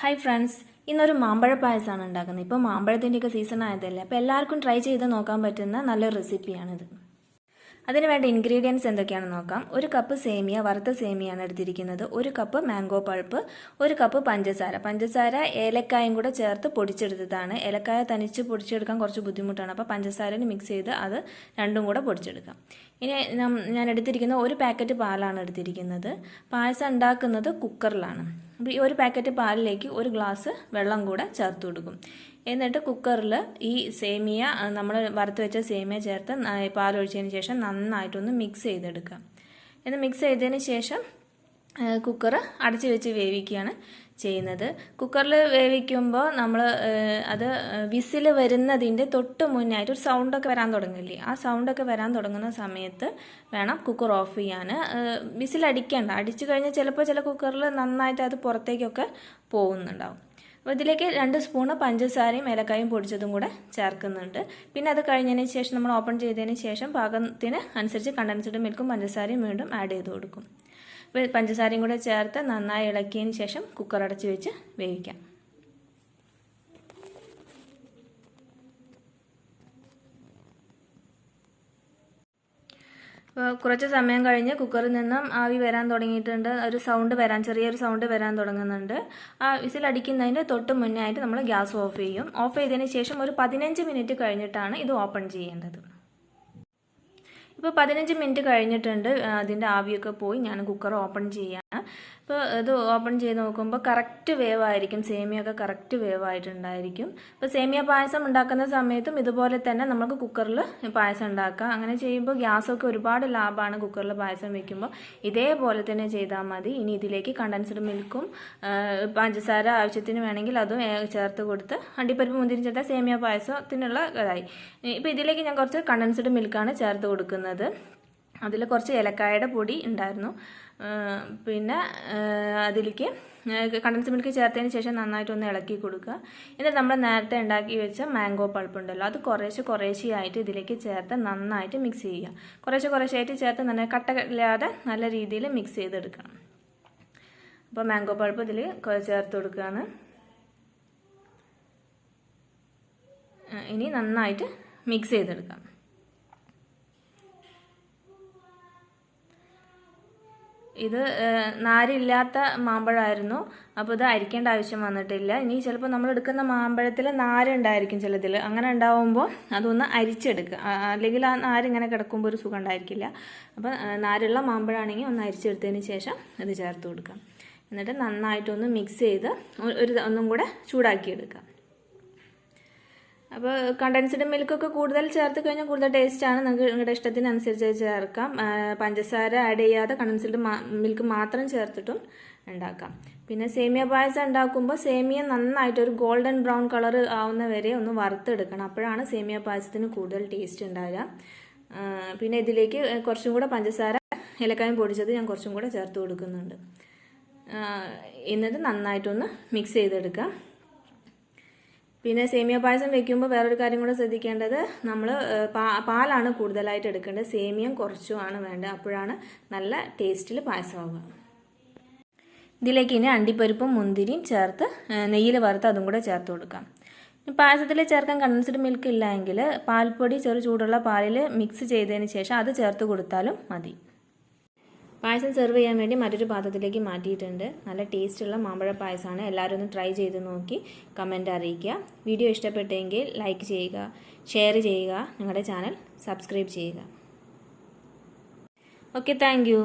Hi friends, ഇന്നൊരു മാമ്പഴ പായസമാണ് ഉണ്ടാക്കുന്നത്. ഇപ്പോൾ മാമ്പഴത്തിൻ്റെയൊക്കെ സീസൺ ആയതല്ലേ, അപ്പോൾ എല്ലാവർക്കും ട്രൈ ചെയ്ത് നോക്കാൻ പറ്റുന്ന നല്ലൊരു റെസിപ്പിയാണിത്. അതിന് വേണ്ട ഇൻഗ്രീഡിയൻസ് എന്തൊക്കെയാണെന്ന് നോക്കാം. 1 കപ്പ് സേമിയ, വറുത്ത സേമിയാണ് എടുത്തിരിക്കുന്നത്. 1 കപ്പ് മാംഗോ പൾപ്പ്, 1 കപ്പ് പഞ്ചസാര ഏലക്കായും കൂടെ ചേർത്ത് പൊടിച്ചെടുത്തതാണ്. ഏലക്കായ തനിച്ച് പൊടിച്ചെടുക്കാൻ കുറച്ച് ബുദ്ധിമുട്ടാണ്, അപ്പോൾ പഞ്ചസാരന് മിക്സ് ചെയ്ത് അത് രണ്ടും കൂടെ പൊടിച്ചെടുക്കാം. ഇനി ഞാൻ എടുത്തിരിക്കുന്ന 1 പാക്കറ്റ് പാലാണ് എടുത്തിരിക്കുന്നത്. പായസം ഉണ്ടാക്കുന്നത് കുക്കറിലാണ്. അപ്പോൾ ഈ 1 പാക്കറ്റ് പാലിലേക്ക് 1 ഗ്ലാസ് വെള്ളം കൂടെ ചേർത്ത് കൊടുക്കും. എന്നിട്ട് കുക്കറിൽ ഈ സേമിയ, നമ്മൾ വറുത്ത് വെച്ച സേമിയ ചേർത്ത് പാലൊഴിച്ചതിന് ശേഷം നന്നായിട്ടൊന്ന് മിക്സ് ചെയ്തെടുക്കാം. എന്ന് മിക്സ് ചെയ്തതിന് ശേഷം കുക്കർ അടച്ചു വെച്ച് വേവിക്കുകയാണ് ചെയ്യുന്നത്. കുക്കറിൽ വേവിക്കുമ്പോൾ നമ്മൾ അത് വിസിൽ വരുന്നതിൻ്റെ തൊട്ട് മുന്നായിട്ട് ഒരു സൗണ്ടൊക്കെ വരാൻ തുടങ്ങില്ലേ, ആ സൗണ്ടൊക്കെ വരാൻ തുടങ്ങുന്ന സമയത്ത് വേണം കുക്കർ ഓഫ് ചെയ്യാൻ. വിസിലടിക്കേണ്ട, അടിച്ചു കഴിഞ്ഞാൽ ചിലപ്പോൾ ചില കുക്കറിൽ നന്നായിട്ട് അത് പുറത്തേക്കൊക്കെ പോകുന്നുണ്ടാവും. അപ്പോൾ ഇതിലേക്ക് 2 സ്പൂണ് പഞ്ചസാരയും ഏലക്കായും പൊടിച്ചതും കൂടെ ചേർക്കുന്നുണ്ട്. പിന്നെ അത് കഴിഞ്ഞതിന് ശേഷം നമ്മൾ ഓപ്പൺ ചെയ്തതിന് ശേഷം പാകത്തിന് അനുസരിച്ച് കണ്ടൻസ്ഡ് മിൽക്കും പഞ്ചസാരയും വീണ്ടും ആഡ് ചെയ്ത് കൊടുക്കും. അപ്പോൾ പഞ്ചസാരയും കൂടെ ചേർത്ത് നന്നായി ഇളക്കിയതിന് ശേഷം കുക്കർ അടച്ച് വെച്ച് വേവിക്കാം. കുറച്ച് സമയം കഴിഞ്ഞ് കുക്കറിൽ നിന്നും ആവി വരാൻ തുടങ്ങിയിട്ടുണ്ട്. ചെറിയൊരു സൗണ്ട് വരാൻ തുടങ്ങുന്നുണ്ട്. ആ വിസിലടിക്കുന്നതിൻ്റെ തൊട്ട് മുന്നേ ആയിട്ട് നമ്മൾ ഗ്യാസ് ഓഫ് ചെയ്യും. ഓഫ് ചെയ്തതിന് ശേഷം ഒരു 15 മിനിറ്റ് കഴിഞ്ഞിട്ടാണ് ഇത് ഓപ്പൺ ചെയ്യേണ്ടത്. ഇപ്പോൾ 15 മിനിറ്റ് കഴിഞ്ഞിട്ടുണ്ട്. അതിൻ്റെ ആവിയൊക്കെ പോയി ഞാൻ കുക്കർ ഓപ്പൺ ചെയ്യാം. ഇപ്പോൾ ഇത് ഓപ്പൺ ചെയ്ത് നോക്കുമ്പോൾ കറക്റ്റ് വേവായിരിക്കും, സേമിയൊക്കെ കറക്റ്റ് വേവായിട്ടുണ്ടായിരിക്കും. ഇപ്പോൾ സേമിയ പായസം ഉണ്ടാക്കുന്ന സമയത്തും ഇതുപോലെ തന്നെ നമുക്ക് കുക്കറിൽ പായസം ഉണ്ടാക്കാം. അങ്ങനെ ചെയ്യുമ്പോൾ ഗ്യാസൊക്കെ ഒരുപാട് ലാഭമാണ്. കുക്കറിൽ പായസം വെക്കുമ്പോൾ ഇതേപോലെ തന്നെ ചെയ്താൽ മതി. ഇനി ഇതിലേക്ക് കണ്ടൻസ്ഡ് മിൽക്കും പഞ്ചസാര ആവശ്യത്തിന് വേണമെങ്കിൽ അതും ചേർത്ത് കൊടുത്ത് അണ്ടിപ്പരിപ്പ് മുന്തിരി ചേർത്താൽ സേമിയ പായസത്തിനുള്ള ഇതായി. ഇപ്പോൾ ഇതിലേക്ക് ഞാൻ കുറച്ച് കണ്ടൻസ്ഡ് മിൽക്കാണ് ചേർത്ത് കൊടുക്കുന്നത്. അതിൽ കുറച്ച് ഏലക്കായയുടെ പൊടി ഉണ്ടായിരുന്നു. പിന്നെ അതിലേക്ക് കണ്ടൻസ്ഡ് മിൽക്ക് ചേർത്തതിന് ശേഷം നന്നായിട്ടൊന്ന് ഇളക്കി കൊടുക്കുക. എന്നിട്ട് നമ്മൾ നേരത്തെ ഉണ്ടാക്കി വെച്ച മാംഗോ പൾപ്പ് ഉണ്ടല്ലോ, അത് കുറേശ്ശെയായിട്ട് ഇതിലേക്ക് ചേർത്ത് നന്നായിട്ട് മിക്സ് ചെയ്യുക. കുറേശ്ശെയായിട്ട് ചേർത്ത് നന്നായി കട്ടയില്ലാതെ നല്ല രീതിയിൽ മിക്സ് ചെയ്തെടുക്കണം. അപ്പോൾ മാംഗോ പൾപ്പ് ഇതിൽ ചേർത്ത് കൊടുക്കുകയാണ്. ഇനി നന്നായിട്ട് മിക്സ് ചെയ്തെടുക്കാം. ഇത് നാരില്ലാത്ത മാമ്പഴമായിരുന്നു, അപ്പോൾ ഇത് അരിക്കേണ്ട ആവശ്യം വന്നിട്ടില്ല. ഇനി ചിലപ്പോൾ നമ്മൾ എടുക്കുന്ന മാമ്പഴത്തിൽ നാരുണ്ടായിരിക്കും ചിലതിൽ. അങ്ങനെ ഉണ്ടാവുമ്പോൾ അതൊന്ന് അരിച്ചെടുക്കുക, അല്ലെങ്കിൽ ആ നാരിങ്ങനെ കിടക്കുമ്പോൾ ഒരു സുഖം ഉണ്ടായിരിക്കില്ല. അപ്പോൾ നാരുള്ള മാമ്പഴമാണെങ്കിൽ ഒന്ന് അരിച്ചെടുത്തതിന് ശേഷം ഇത് ചേർത്ത് കൊടുക്കാം. എന്നിട്ട് നന്നായിട്ടൊന്ന് മിക്സ് ചെയ്ത് ഒന്നും കൂടെ ചൂടാക്കിയെടുക്കാം. അപ്പോൾ കണ്ടൻസ്ഡ് മിൽക്കൊക്കെ കൂടുതൽ ചേർത്ത് കഴിഞ്ഞാൽ കൂടുതൽ ടേസ്റ്റാണ്. നിങ്ങൾക്ക് നിങ്ങളുടെ ഇഷ്ടത്തിനനുസരിച്ച് ചേർക്കാം. പഞ്ചസാര ആഡ് ചെയ്യാതെ കണ്ടൻസ്ഡ് മിൽക്ക് മാത്രം ചേർത്തിട്ടും ഉണ്ടാക്കാം. പിന്നെ സേമിയ പായസം ഉണ്ടാക്കുമ്പോൾ സേമിയ നന്നായിട്ട് ഒരു ഗോൾഡൻ ബ്രൗൺ കളർ ആവുന്ന വരെ ഒന്ന് വറുത്തെടുക്കണം. അപ്പോഴാണ് സേമിയ പായസത്തിന് കൂടുതൽ ടേസ്റ്റ് ഉണ്ടാവുക. പിന്നെ ഇതിലേക്ക് കുറച്ചും കൂടെ പഞ്ചസാര ഏലക്കായും പൊടിച്ചത് ഞാൻ കുറച്ചും കൂടെ ചേർത്ത് കൊടുക്കുന്നുണ്ട്. എന്നിട്ട് നന്നായിട്ടൊന്ന് മിക്സ് ചെയ്തെടുക്കാം. പിന്നെ സേമിയ പായസം വെക്കുമ്പോൾ വേറൊരു കാര്യം കൂടെ ശ്രദ്ധിക്കേണ്ടത്, നമ്മൾ പാലാണ് കൂടുതലായിട്ട് എടുക്കേണ്ടത്, സേമിയം കുറച്ചുമാണ് വേണ്ടത്. അപ്പോഴാണ് നല്ല ടേസ്റ്റിൽ പായസമാവുക. ഇതിലേക്ക് ഇനി അണ്ടിപ്പരിപ്പും മുന്തിരിയും ചേർത്ത് നെയ്യിൽ വറുത്ത് അതും കൂടെ ചേർത്ത് കൊടുക്കാം. പായസത്തിൽ ചേർക്കാൻ കണ്ടൻസ്ഡ് മിൽക്ക് ഇല്ല എങ്കിൽ പാൽപ്പൊടി ചൂടുള്ള പാലിൽ മിക്സ് ചെയ്തതിന് ശേഷം അത് ചേർത്ത് കൊടുത്താലും മതി. പായസം സെർവ് ചെയ്യാൻ വേണ്ടി മറ്റൊരു പാത്രത്തിലേക്ക് മാറ്റിയിട്ടുണ്ട്. നല്ല ടേസ്റ്റുള്ള മാമ്പഴ പായസമാണ്. എല്ലാവരും ഒന്ന് ട്രൈ ചെയ്ത് നോക്കി കമൻറ്റ് അറിയിക്കുക. വീഡിയോ ഇഷ്ടപ്പെട്ടെങ്കിൽ ലൈക്ക് ചെയ്യുക, ഷെയർ ചെയ്യുക, ഞങ്ങളുടെ ചാനൽ സബ്സ്ക്രൈബ് ചെയ്യുക. Okay, thank you.